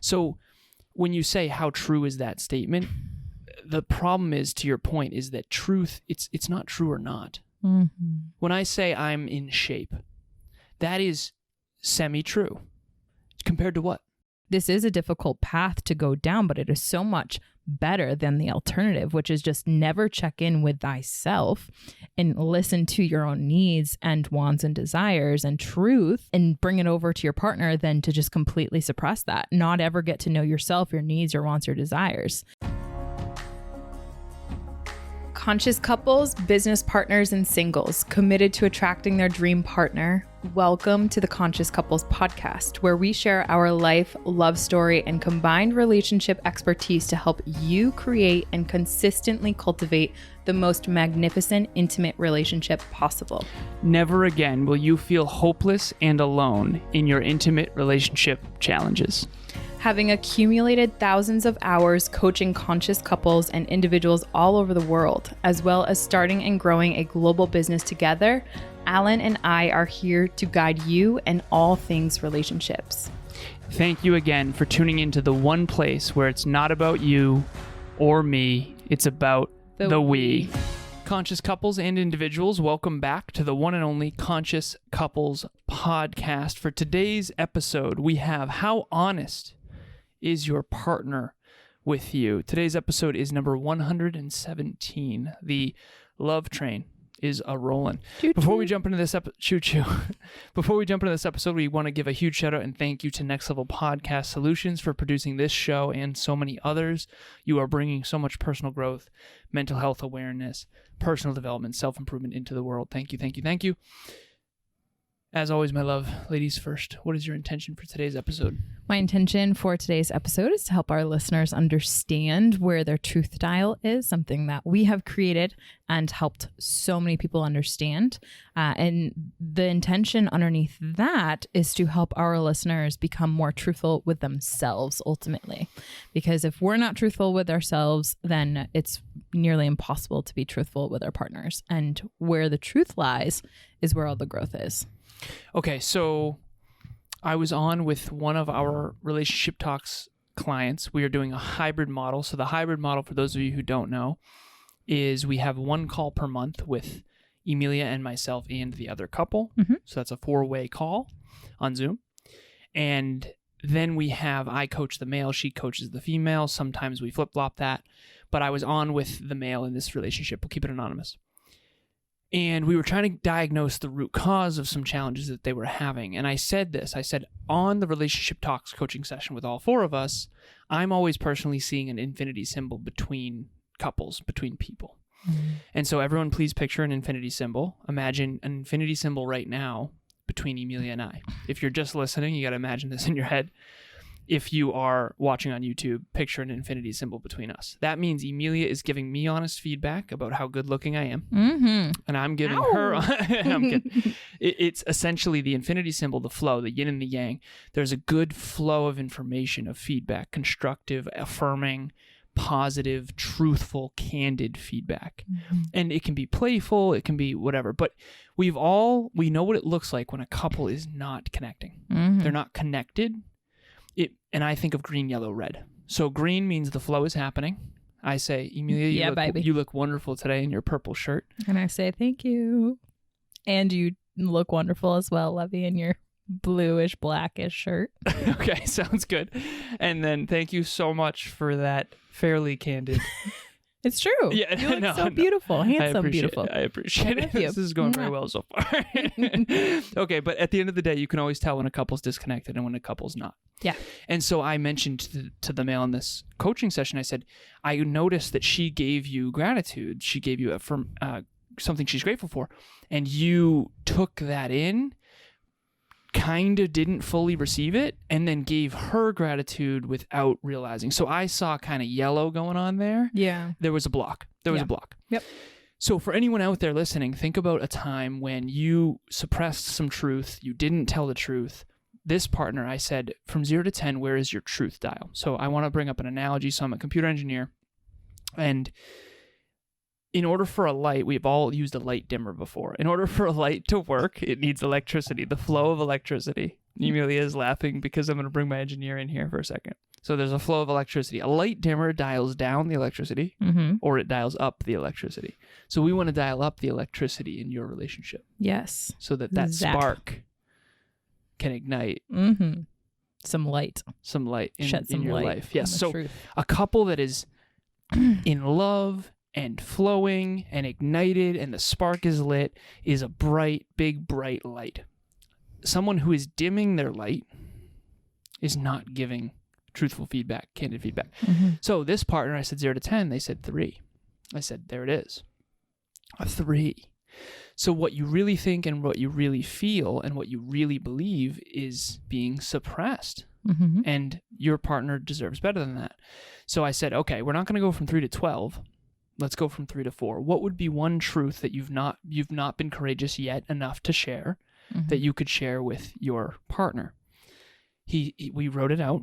So when you say how true is that statement, the problem is, to your point, is that truth, it's not true or not. Mm-hmm. When I say I'm in shape, that is semi-true. Compared to what? This is a difficult path to go down, but it is so much better than the alternative, which is just never check in with thyself and listen to your own needs and wants and desires and truth and bring it over to your partner than to just completely suppress that. Not ever get to know yourself, your needs, your wants, your desires. Conscious couples, business partners, and singles committed to attracting their dream partner. Welcome to the Conscious Couples podcast, where we share our life, love story, and combined relationship expertise to help you create and consistently cultivate the most magnificent, intimate relationship possible. Never again will you feel hopeless and alone in your intimate relationship challenges. Having accumulated thousands of hours coaching conscious couples and individuals all over the world, as well as starting and growing a global business together, Alan and I are here to guide you in all things relationships. Thank you again for tuning into the one place where it's not about you or me, it's about the we. Conscious couples and individuals, welcome back to the one and only Conscious Couples podcast. For today's episode, we have How Honest is Your Partner with You? Today's episode is number 117. The love train is a-rolling. Before we jump into this Before we jump into this episode, we want to give a huge shout out and thank you to Next Level Podcast Solutions for producing this show and so many others. You are bringing so much personal growth, mental health awareness, personal development, self-improvement into the world. Thank you, thank you, thank you. As always, my love, ladies first, what is your intention for today's episode? My intention for today's episode is to help our listeners understand where their truth dial is, something that we have created and helped so many people understand. And the intention underneath that is to help our listeners become more truthful with themselves, ultimately. Because if we're not truthful with ourselves, then it's nearly impossible to be truthful with our partners. And where the truth lies is where all the growth is. Okay, so I was on with one of our Relationship Talks clients. We are doing a hybrid model. So the hybrid model, for those of you who don't know, is we have one call per month with Emilia and myself and the other couple. Mm-hmm. So that's a 4-way call on Zoom. And then I coach the male, she coaches the female. Sometimes we flip-flop that. But I was on with the male in this relationship. We'll keep it anonymous. And we were trying to diagnose the root cause of some challenges that they were having. And I said on the Relationship Talks coaching session with all 4 of us, I'm always personally seeing an infinity symbol between couples, between people. Mm-hmm. And so everyone please picture an infinity symbol. Imagine an infinity symbol right now between Emilia and I. If you're just listening, you got to imagine this in your head. If you are watching on YouTube, picture an infinity symbol between us. That means Emilia is giving me honest feedback about how good looking I am. Mm-hmm. And I'm giving her... I'm kidding. It's essentially the infinity symbol, the flow, the yin and the yang. There's a good flow of information, of feedback, constructive, affirming, positive, truthful, candid feedback. Mm-hmm. And it can be playful, it can be whatever. But we know what it looks like when a couple is not connecting. Mm-hmm. They're not connected. And I think of green, yellow, red. So green means the flow is happening. I say, Emilia, you look wonderful today in your purple shirt. And I say, thank you. And you look wonderful as well, Lovey, in your bluish, blackish shirt. Okay, sounds good. And then thank you so much for that fairly candid... It's true. Yeah, you look so beautiful. Handsome, beautiful. I appreciate it. This is going very well so far. Okay, but at the end of the day, you can always tell when a couple's disconnected and when a couple's not. Yeah. And so I mentioned to the male in this coaching session, I said, I noticed that she gave you gratitude. She gave you something she's grateful for. And you took that in, kind of didn't fully receive it, and then gave her gratitude without realizing. So I saw kind of yellow going on there. Yeah. There was a block. Yep. So for anyone out there listening, think about a time when you suppressed some truth, you didn't tell the truth. This partner, I said, from 0 to 10, where is your truth dial? So I want to bring up an analogy. So I'm a computer engineer, and in order for a light, we've all used a light dimmer before. In order for a light to work, it needs electricity, the flow of electricity. Emilia is laughing because I'm going to bring my engineer in here for a second. So there's a flow of electricity. A light dimmer dials down the electricity or it dials up the electricity. So we want to dial up the electricity in your relationship. Yes. So that spark can ignite. Some light in your life. Yes. So truth. A couple that is in love and flowing and ignited and the spark is lit is a big bright light. Someone who is dimming their light is not giving truthful feedback, candid feedback. So this partner, I said 0 to 10, they said 3. I said, there it is. A 3. So what you really think and what you really feel and what you really believe is being suppressed. And your partner deserves better than that. So I said, okay, we're not going to go from 3 to 12. Let's go from 3 to 4. What would be one truth that you've not been courageous yet enough to share that you could share with your partner? We wrote it out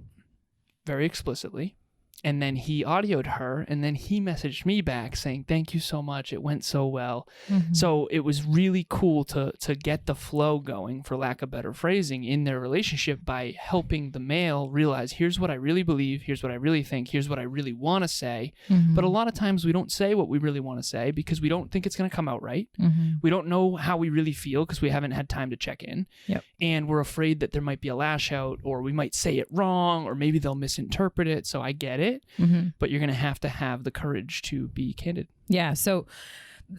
very explicitly. And then he audioed her, and then he messaged me back saying, thank you so much. It went so well. So it was really cool to get the flow going, for lack of better phrasing, in their relationship by helping the male realize, here's what I really believe, here's what I really think, here's what I really want to say. But a lot of times we don't say what we really want to say because we don't think it's going to come out right. We don't know how we really feel because we haven't had time to check in. And we're afraid that there might be a lash out, or we might say it wrong, or maybe they'll misinterpret it. So I get it. But you're going to have the courage to be candid. Yeah. So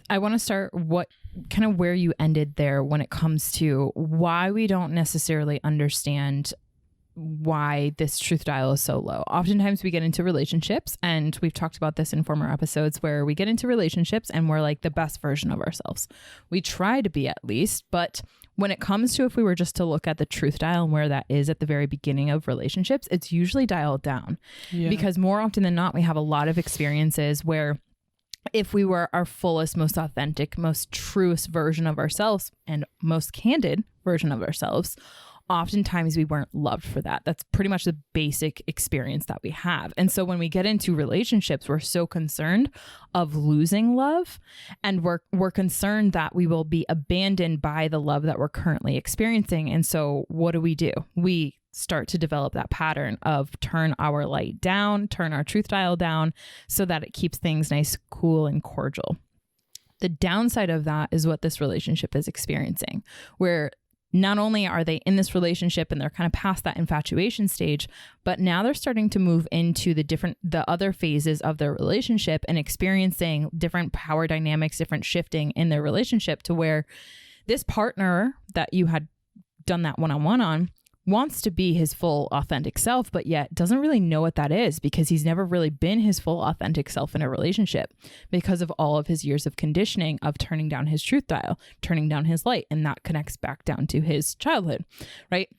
I want to start where you ended there when it comes to why we don't necessarily understand why this truth dial is so low. Oftentimes we get into relationships, and we've talked about this in former episodes, where we get into relationships and we're like the best version of ourselves. We try to be, at least, but when it comes to, if we were just to look at the truth dial and where that is at the very beginning of relationships, it's usually dialed down because more often than not, we have a lot of experiences where if we were our fullest, most authentic, most truest version of ourselves and most candid version of ourselves, oftentimes we weren't loved for that. That's pretty much the basic experience that we have. And so when we get into relationships, we're so concerned of losing love, and we're concerned that we will be abandoned by the love that we're currently experiencing. And so what do? We start to develop that pattern of turn our light down, turn our truth dial down so that it keeps things nice, cool, and cordial. The downside of that is what this relationship is experiencing, where not only are they in this relationship and they're kind of past that infatuation stage, but now they're starting to move into the other phases of their relationship and experiencing different power dynamics, different shifting in their relationship, to where this partner that you had done that one-on-one on wants to be his full authentic self, but yet doesn't really know what that is because he's never really been his full authentic self in a relationship because of all of his years of conditioning of turning down his truth dial, turning down his light. And that connects back down to his childhood, right?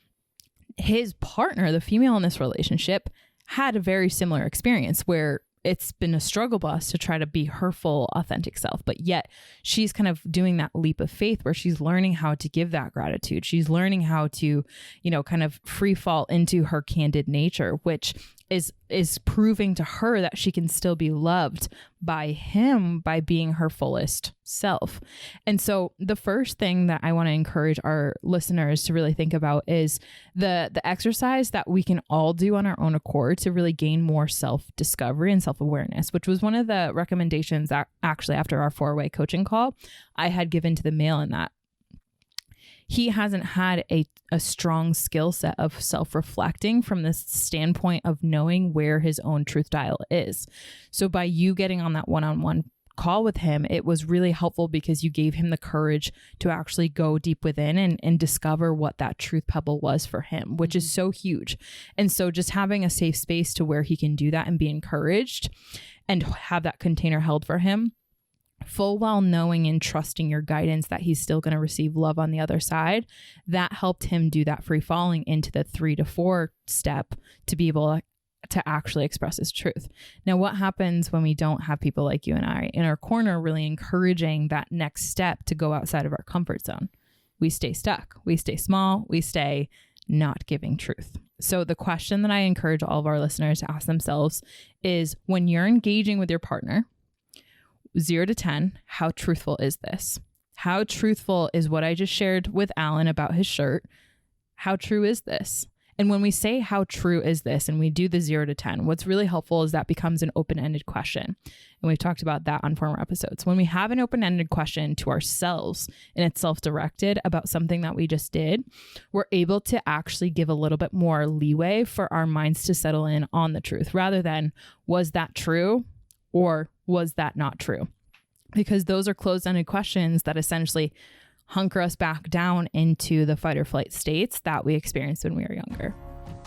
His partner, the female in this relationship, had a very similar experience where it's been a struggle bus to try to be her full authentic self. But yet she's kind of doing that leap of faith where she's learning how to give that gratitude. She's learning how to, kind of free fall into her candid nature, which is proving to her that she can still be loved by him by being her fullest self. And so the first thing that I want to encourage our listeners to really think about is the exercise that we can all do on our own accord to really gain more self-discovery and self-awareness, which was one of the recommendations that actually after our 4-way coaching call I had given to the male, in that he hasn't had a strong skill set of self-reflecting from this standpoint of knowing where his own truth dial is. So by you getting on that one-on-one call with him, it was really helpful because you gave him the courage to actually go deep within and discover what that truth pebble was for him, which is so huge. And so just having a safe space to where he can do that and be encouraged and have that container held for him, full well knowing and trusting your guidance that he's still going to receive love on the other side, that helped him do that free falling into the 3 to 4 step to be able to actually express his truth. Now, what happens when we don't have people like you and I in our corner really encouraging that next step to go outside of our comfort zone? We stay stuck. We stay small. We stay not giving truth. So the question that I encourage all of our listeners to ask themselves is, when you're engaging with your partner, 0 to 10, how truthful is this? How truthful is what I just shared with Alan about his shirt? How true is this? And when we say how true is this and we do the 0 to 10, what's really helpful is that becomes an open-ended question. And we've talked about that on former episodes. When we have an open-ended question to ourselves and it's self-directed about something that we just did, we're able to actually give a little bit more leeway for our minds to settle in on the truth rather than, was that true or was that not true? Because those are closed-ended questions that essentially hunker us back down into the fight or flight states that we experienced when we were younger.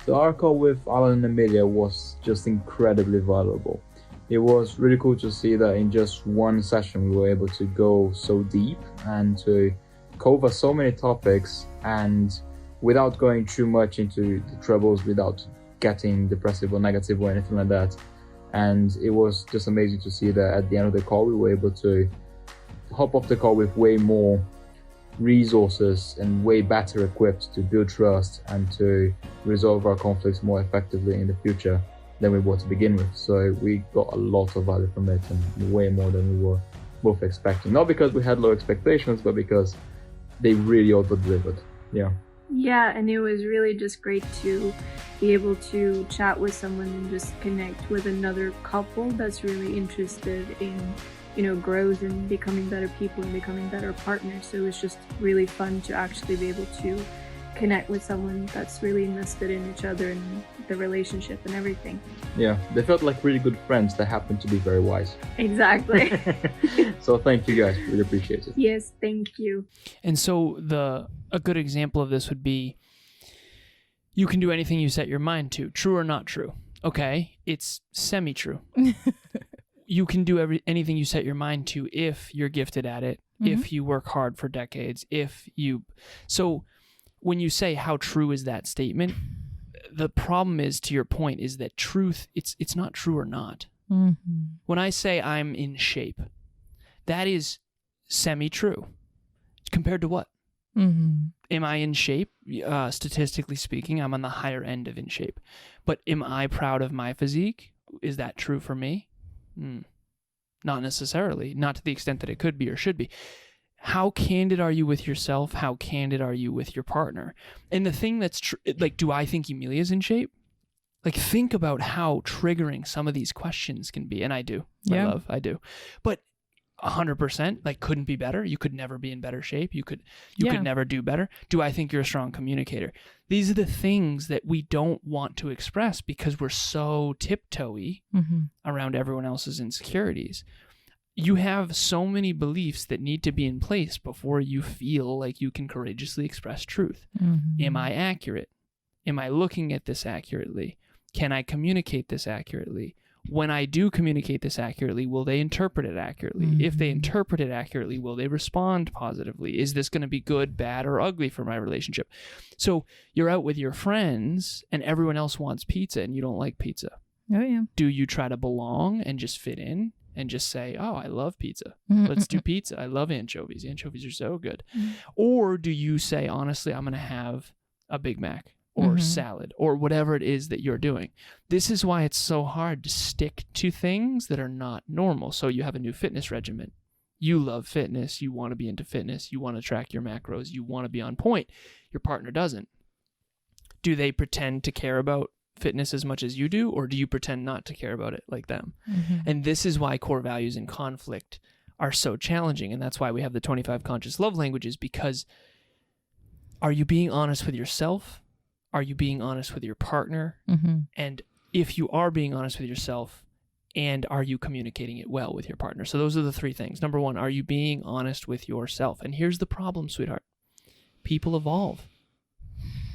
So our call with Alan and Emilia was just incredibly valuable. It was really cool to see that in just one session we were able to go so deep and to cover so many topics, and without going too much into the troubles, without getting depressive or negative or anything like that. And it was just amazing to see that at the end of the call we were able to hop off the call with way more resources and way better equipped to build trust and to resolve our conflicts more effectively in the future than we were to begin with. So we got a lot of value from it, and way more than we were both expecting. Not because we had low expectations, but because they really over-delivered. Yeah, and it was really just great to be able to chat with someone and just connect with another couple that's really interested in growth and becoming better people and becoming better partners. So it was just really fun to actually be able to connect with someone that's really invested in each other and the relationship and everything. Yeah, they felt like really good friends that happened to be very wise. Exactly. So thank you guys, really appreciate it. Yes, thank you. And so a good example of this would be, you can do anything you set your mind to, true or not true. Okay, it's semi-true. You can do anything you set your mind to if you're gifted at it, if you work hard for decades, So when you say how true is that statement, the problem is, to your point, is that truth, it's not true or not. When I say I'm in shape, that is semi-true. Compared to what? Am I in shape? Statistically speaking, I'm on the higher end of in shape. But am I proud of my physique? Is that true for me? Not necessarily, not to the extent that it could be or should be. How candid are you with yourself? How candid are you with your partner? And the thing that's do I think Emilia's in shape? Think about how triggering some of these questions can be. And I do. Yeah. My love, I do. But 100%, couldn't be better. You could never be in better shape. You could never do better. Do I think you're a strong communicator? These are the things that we don't want to express because we're so tiptoey around everyone else's insecurities. You have so many beliefs that need to be in place before you feel like you can courageously express truth. Am I accurate? Am I looking at this accurately? Can I communicate this accurately? When I do communicate this accurately, will they interpret it accurately? If they interpret it accurately, will they respond positively? Is this going to be good, bad, or ugly for my relationship? So you're out with your friends and everyone else wants pizza and you don't like pizza. Oh, yeah. Do you try to belong and just fit in and just say, oh, I love pizza. Let's do pizza. I love anchovies. Anchovies are so good. Or do you say, honestly, I'm going to have a Big Mac or salad or whatever it is that you're doing? This is why it's so hard to stick to things that are not normal. So you have a new fitness regimen. You love fitness. You want to be into fitness. You want to track your macros. You want to be on point. Your partner doesn't. Do they pretend to care about fitness as much as you do, or do you pretend not to care about it like them? And this is why core values in conflict are so challenging. And that's why we have the 25 conscious love languages, because are you being honest with yourself? Are you being honest with your partner? And if you are being honest with yourself, and are you communicating it well with your partner? So those are the three things. Number one, are you being honest with yourself? And here's the problem, sweetheart. People evolve.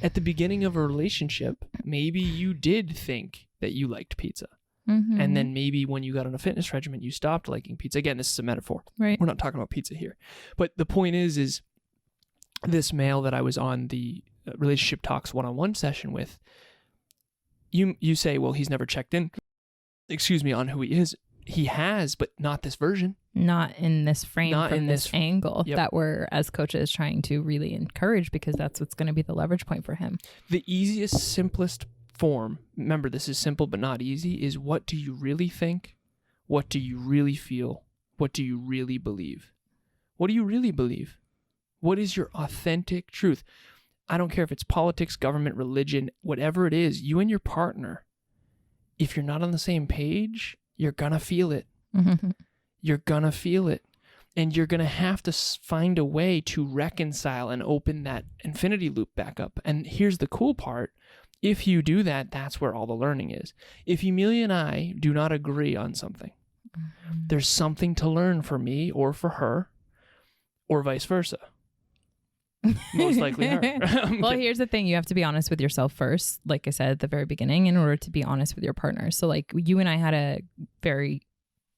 At the beginning of a relationship, maybe you did think that you liked pizza. And then maybe when you got on a fitness regimen, you stopped liking pizza. Again, this is a metaphor. Right. We're not talking about pizza here. But the point is this male that I was on the relationship talks one-on-one session with, you say, well, he's never checked in, on who he is. He has, but not this version. Not in this frame, not from this angle that we're, as coaches, trying to really encourage, because that's what's going to be the leverage point for him. The easiest, simplest form, remember this is simple but not easy, is what do you really think? What do you really feel? What do you really believe? What do you really believe? What is your authentic truth? I don't care if it's politics, government, religion, whatever it is, you and your partner, if you're not on the same page, you're going to feel it. You're going to feel it. And you're going to have to find a way to reconcile and open that infinity loop back up. And here's the cool part. If you do that, that's where all the learning is. If Emilia and I do not agree on something, there's something to learn for me or for her, or vice versa. Most likely her. Well, here's the thing. You have to be honest with yourself first, like I said at the very beginning, in order to be honest with your partner. So like you and I had a very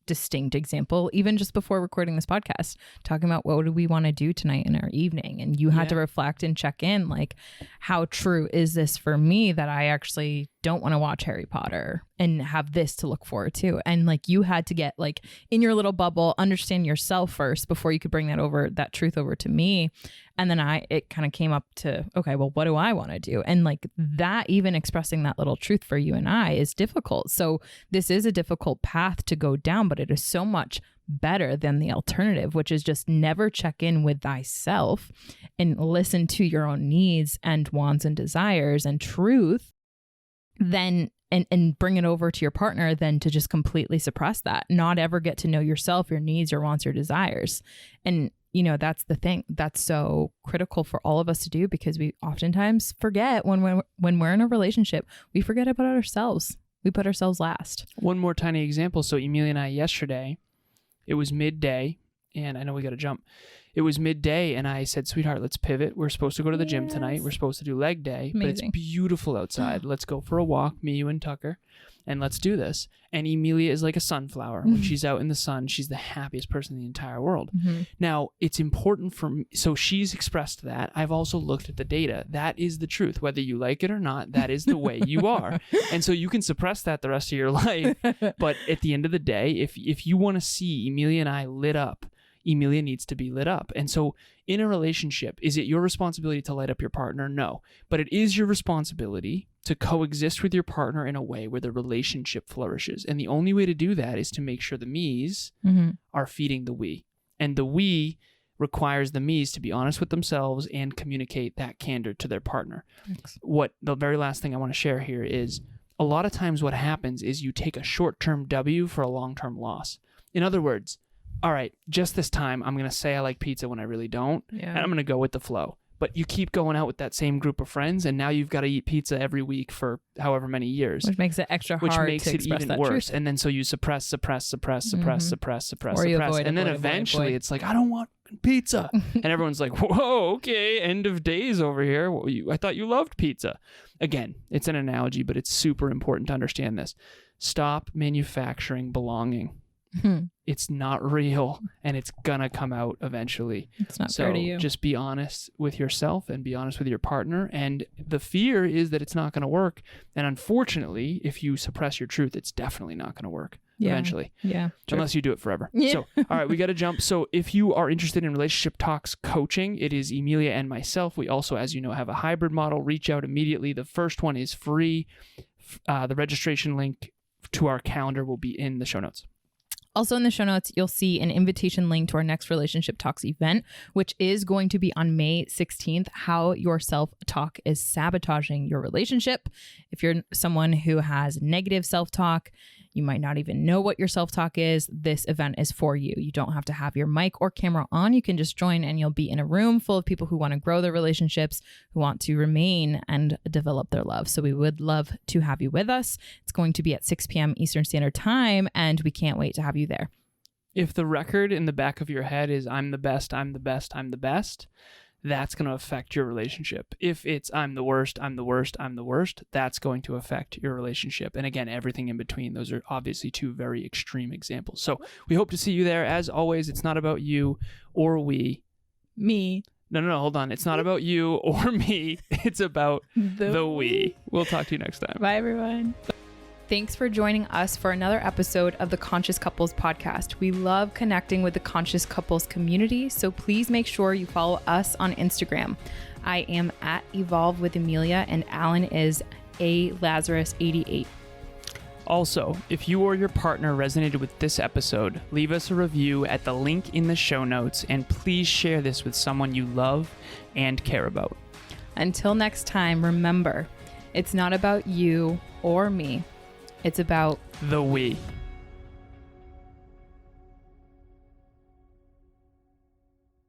distinct example, even just before recording this podcast, talking about what do we want to do tonight in our evening. And you had to reflect and check in, like, how true is this for me that I actually don't want to watch Harry Potter and have this to look forward to? And like, you had to get like in your little bubble, understand yourself first before you could bring that truth over to me. And then it kind of came up to, okay, well, what do I want to do? And like that, even expressing that little truth for you and I is difficult. So this is a difficult path to go down, but it is so much better than the alternative, which is just never check in with thyself and listen to your own needs and wants and desires and truth, then and bring it over to your partner, than to just completely suppress that, not ever get to know yourself, your needs, your wants, your desires. And you know, that's the thing that's so critical for all of us to do, because we oftentimes forget when we're in a relationship, we forget about ourselves. We put ourselves last. One more tiny example. So Emilia and I yesterday, it was midday, and I know we got to jump. It was midday, and I said, sweetheart, let's pivot. We're supposed to go to the gym tonight. We're supposed to do leg day, but it's beautiful outside. Let's go for a walk, me, you, and Tucker, and let's do this. And Emilia is like a sunflower. When she's out in the sun, she's the happiest person in the entire world. Now, it's important for me. So she's expressed that. I've also looked at the data. That is the truth. Whether you like it or not, that is the way you are. And so you can suppress that the rest of your life. But at the end of the day, if you want to see Emilia and I lit up, Emilia needs to be lit up. And so in a relationship, is it your responsibility to light up your partner? No. But it is your responsibility to coexist with your partner in a way where the relationship flourishes. And the only way to do that is to make sure the me's are feeding the we. And the we requires the me's to be honest with themselves and communicate that candor to their partner. Thanks. What the very last thing I want to share here is, a lot of times what happens is you take a short-term W for a long-term loss. In other words, all right, just this time, I'm going to say I like pizza when I really don't, and I'm going to go with the flow. But you keep going out with that same group of friends, and now you've got to eat pizza every week for however many years. Which makes it extra hard, which makes to it even worse. Truth. And then so you suppress. And then eventually it's like, I don't want pizza. And everyone's like, whoa, okay, end of days over here. I thought you loved pizza. Again, it's an analogy, but it's super important to understand this. Stop manufacturing belonging. It's not real, and it's gonna come out eventually. It's not fair to you. Just be honest with yourself and be honest with your partner. And the fear is that it's not gonna work. And unfortunately, if you suppress your truth, it's definitely not gonna work eventually. Yeah. True. Unless you do it forever. So, all right, we got to jump. So if you are interested in relationship talks coaching, it is Emilia and myself. We also, as you know, have a hybrid model. Reach out immediately. The first one is free. The registration link to our calendar will be in the show notes. Also in the show notes, you'll see an invitation link to our next Relationship Talks event, which is going to be on May 16th, how your self-talk is sabotaging your relationship. If you're someone who has negative self-talk, you might not even know what your self-talk is, this event is for you. You don't have to have your mic or camera on. You can just join, and you'll be in a room full of people who want to grow their relationships, who want to remain and develop their love. So we would love to have you with us. It's going to be at 6 p.m. Eastern Standard Time, and we can't wait to have you there. If the record in the back of your head is I'm the best, I'm the best, I'm the best, that's going to affect your relationship. If it's I'm the worst, I'm the worst, I'm the worst, that's going to affect your relationship. And again, everything in between. Those are obviously two very extreme examples. So we hope to see you there. As always, it's not about you or we. Me. No, hold on. It's not about you or me. It's about the we. We'll talk to you next time. Bye, everyone. Thanks for joining us for another episode of the Conscious Couples podcast. We love connecting with the Conscious Couples community, so please make sure you follow us on Instagram. I am at Evolve with Emilia, and Alan is a Lazaros 88. Also, if you or your partner resonated with this episode, leave us a review at the link in the show notes, and please share this with someone you love and care about. Until next time, remember, it's not about you or me. It's about The we.